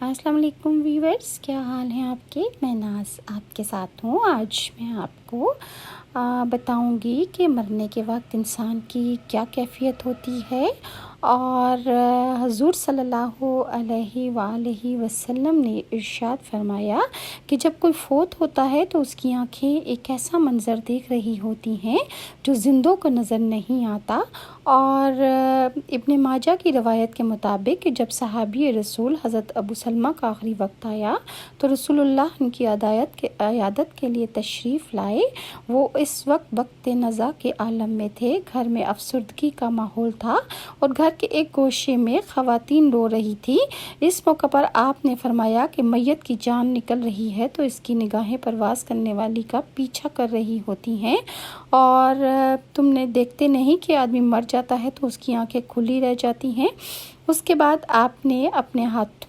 السلام علیکم ویورز، کیا حال ہیں آپ کے؟ میں ناز آپ کے ساتھ ہوں۔ آج میں آپ کو بتاؤں گی کہ مرنے کے وقت انسان کی کیا کیفیت ہوتی ہے، اور حضور صلی اللہ علیہ وآلہ وسلم نے ارشاد فرمایا کہ جب کوئی فوت ہوتا ہے تو اس کی آنکھیں ایک ایسا منظر دیکھ رہی ہوتی ہیں جو زندوں کو نظر نہیں آتا۔ اور ابن ماجہ کی روایت کے مطابق کہ جب صحابی رسول حضرت ابو سلمہ کا آخری وقت آیا تو رسول اللہ ان کی عیادت کے لیے تشریف لائے۔ وہ اس وقت نزا کے عالم میں تھے، گھر میں افسردگی کا ماحول تھا اور گھر کے ایک گوشے میں خواتین رو رہی تھی۔ اس موقع پر آپ نے فرمایا کہ میت کی جان نکل رہی ہے تو اس کی نگاہیں پرواز کرنے والی کا پیچھا کر رہی ہوتی ہیں، اور تم نے دیکھتے نہیں کہ آدمی مر جاتا ہے تو اس کی آنکھیں کھلی رہ جاتی ہیں۔ اس کے بعد آپ نے اپنے ہاتھ